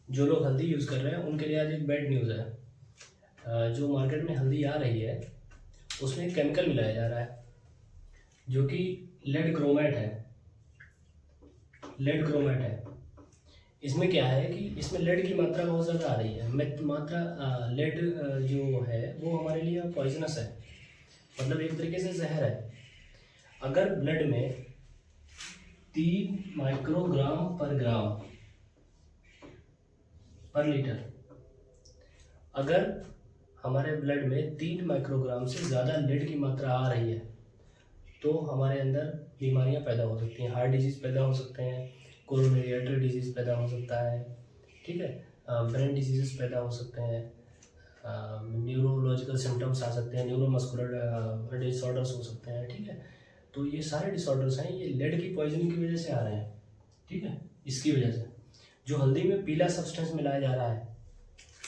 जो लोग हल्दी यूज़ कर रहे हैं उनके लिए आज एक बैड न्यूज़ है। जो मार्केट में हल्दी आ रही है उसमें एक केमिकल मिलाया जा रहा है जो कि लेड क्रोमेट है। लेड क्रोमेट है। इसमें क्या है कि इसमें लेड की मात्रा बहुत ज़्यादा आ रही है। लेड जो है वो हमारे लिए पॉइजनस है, मतलब एक तरीके से जहर है। अगर ब्लड में 3 माइक्रोग्राम पर ग्राम पर लीटर, अगर हमारे ब्लड में 3 माइक्रोग्राम से ज़्यादा लेड की मात्रा आ रही है तो हमारे अंदर बीमारियां पैदा हो सकती हैं। हार्ट डिजीज़ पैदा हो सकते हैं, कोरोनरी आर्टरी डिजीज़ पैदा हो सकता है, ठीक है, ब्रेन डिजीज़ पैदा हो सकते हैं, न्यूरोलॉजिकल सिम्टम्स आ सकते हैं, न्यूरोमस्कुलर डिसऑर्डर्स हो सकते हैं, ठीक है। तो ये सारे डिसऑर्डर्स हैं, ये लेड की पॉइजनिंग की वजह से आ रहे हैं, ठीक है। इसकी वजह से जो हल्दी में पीला सब्सटेंस मिलाया जा रहा है,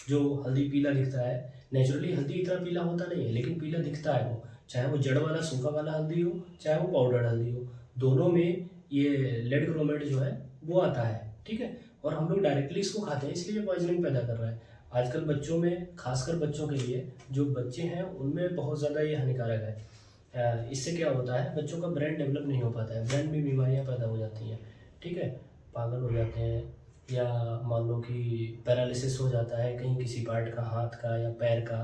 जो हल्दी पीला दिखता है, नेचुरली हल्दी इतना पीला होता नहीं है लेकिन पीला दिखता है वो, चाहे वो जड़ वाला सूखा वाला हल्दी हो चाहे वो पाउडर हल्दी हो, दोनों में ये लेड क्रोमेट जो है वो आता है, ठीक है। और हम लोग डायरेक्टली इसको खाते हैं इसलिए पॉइजनिंग पैदा कर रहा है। आजकल बच्चों में, खासकर बच्चों के लिए, जो बच्चे हैं उनमें बहुत ज़्यादा ये हानिकारक है। इससे क्या होता है, बच्चों का ब्रेन डेवलप नहीं हो पाता है, ब्रेन में बीमारियाँ पैदा हो जाती हैं, ठीक है, पागल हो जाते हैं, या मान लो कि पैरालिसिस हो जाता है कहीं किसी पार्ट का, हाथ का या पैर का,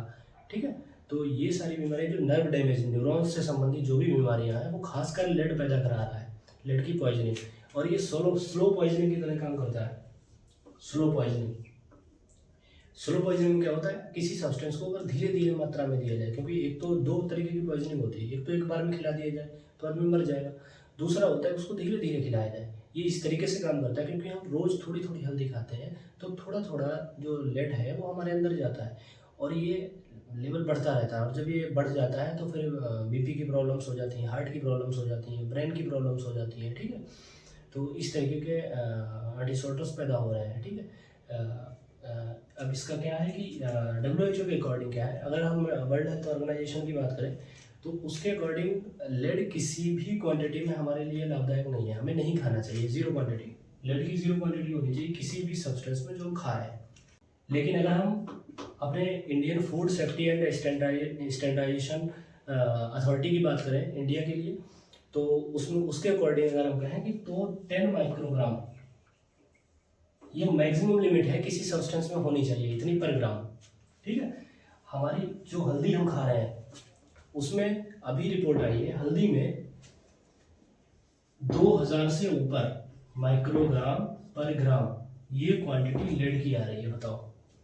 ठीक है। तो ये सारी बीमारियाँ जो नर्व डैमेज, न्यूरॉन्स से संबंधित जो भी बीमारियाँ हैं वो खासकर लेड पैदा करा रहा है, लेड की पॉइजनिंग। और ये स्लो पॉइजनिंग की तरह काम करता है। स्लो पॉइजनिंग, स्लो पॉइजनिंग में क्या होता है, किसी सब्सटेंस को अगर धीरे धीरे मात्रा में दिया जाए, क्योंकि एक तो दो तरीके की पॉइजनिंग होती है, एक तो एक बार में खिला दिया जाए तो आदमी मर जाएगा, दूसरा होता है उसको धीरे धीरे खिलाया जाए। ये इस तरीके से काम करता है क्योंकि हम रोज़ थोड़ी थोड़ी हल्दी खाते हैं तो थोड़ा थोड़ा जो लेड है वो हमारे अंदर जाता है और ये लेवल बढ़ता रहता है। और जब ये बढ़ जाता है तो फिर बीपी की प्रॉब्लम्स हो जाती हैं, हार्ट की प्रॉब्लम्स हो जाती हैं, ब्रेन की प्रॉब्लम्स हो जाती हैं, ठीक है। तो इस तरीके के डिसऑर्डर्स पैदा हो रहे हैं, ठीक है। अब इसका क्या है कि WHO के अकॉर्डिंग क्या है, अगर हम वर्ल्ड हेल्थ ऑर्गेनाइजेशन की बात करें तो उसके अकॉर्डिंग लेड किसी भी क्वांटिटी में हमारे लिए लाभदायक नहीं है, हमें नहीं खाना चाहिए। जीरो क्वांटिटी, लेड की जीरो क्वांटिटी होनी चाहिए किसी भी सब्सटेंस में जो हम खा रहे हैं। लेकिन अगर हम अपने Indian food safety and standardisation authority की बात करें इंडिया के लिए, तो उसमें उसके अकॉर्डिंग अगर हम कहें कि तो 10 माइक्रोग्राम ये मैक्सिमम लिमिट है किसी सब्सटेंस में होनी चाहिए, इतनी पर ग्राम, ठीक है। हमारी जो हल्दी हम खा रहे हैं उसमें अभी रिपोर्ट आई है, हल्दी में 2000 से ऊपर माइक्रोग्राम पर ग्राम ये क्वांटिटी लेड की आ रही है। बताओ,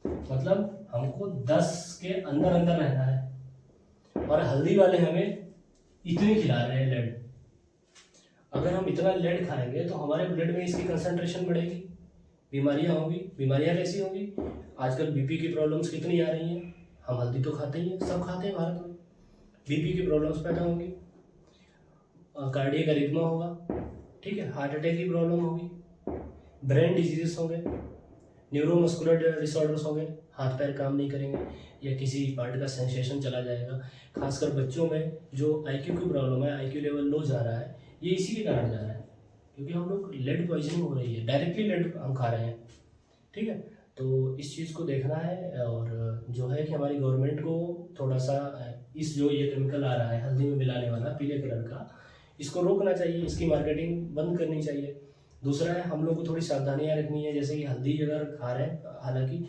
मतलब हमको 10 के अंदर अंदर रहना है और हल्दी वाले हमें इतनी खिला रहे हैं लेड। अगर हम इतना लेड खाएंगे तो हमारे ब्लड में इसकी कंसंट्रेशन बढ़ेगी, बीमारियां होंगी। बीमारियां कैसी होंगी, आजकल बीपी की प्रॉब्लम्स कितनी आ रही हैं, हम हल्दी तो खाते ही हैं, सब खाते हैं भारत में, बीपी की प्रॉब्लम्स पैदा होंगी, कार्डियक अरिथमा होगा, ठीक है, हार्ट अटैक की प्रॉब्लम होगी, ब्रेन डिजीजेस होंगे, न्यूरोमस्कुलर डिसऑर्डर्स होंगे, हाथ पैर काम नहीं करेंगे या किसी पार्ट का सेंसेशन चला जाएगा। खासकर बच्चों में जो IQ की प्रॉब्लम है, IQ लेवल लो जा रहा है, ये इसी के कारण जा रहा है क्योंकि हम लोग लेड पॉइजनिंग हो रही है, डायरेक्टली लेड हम खा रहे हैं, ठीक है। तो इस चीज़ को देखना है और जो है कि हमारी गवर्नमेंट को थोड़ा सा इस जो ये केमिकल आ रहा है हल्दी में मिलाने वाला पीले कलर का, इसको रोकना चाहिए, इसकी मार्केटिंग बंद करनी चाहिए। दूसरा है, हम लोग को थोड़ी सावधानियां रखनी है, जैसे कि हल्दी अगर खा रहे हैं, हालांकि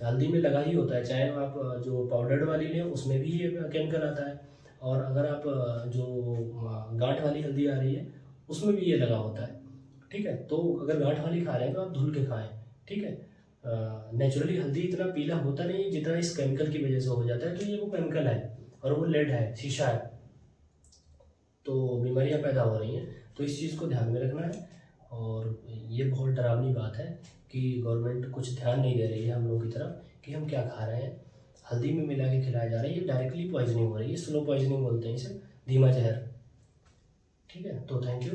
हल्दी में लगा ही होता है, चाहे आप जो पाउडर्ड वाली लें उसमें भी ये केमिकल आता है, और अगर आप जो गांठ वाली हल्दी आ रही है उसमें भी ये लगा होता है, ठीक है। तो अगर गांठ वाली खा रहे हैं तो आप धुल के खाएं, ठीक है। नेचुरली हल्दी इतना पीला होता नहीं है जितना इस केमिकल की वजह से हो जाता है, तो ये वो केमिकल है और वो लेड है, शीशा है, तो बीमारियां पैदा हो रही हैं। तो इस चीज़ को ध्यान में रखना है और ये बहुत डरावनी बात है कि गवर्नमेंट कुछ ध्यान नहीं दे रही है हम लोगों की तरफ कि हम क्या खा रहे हैं, हल्दी में मिला के खिलाया जा रहा है, ये डायरेक्टली पॉइजनिंग हो रही है, स्लो पॉइजनिंग बोलते हैं इसे, धीमा जहर, ठीक है। तो थैंक यू।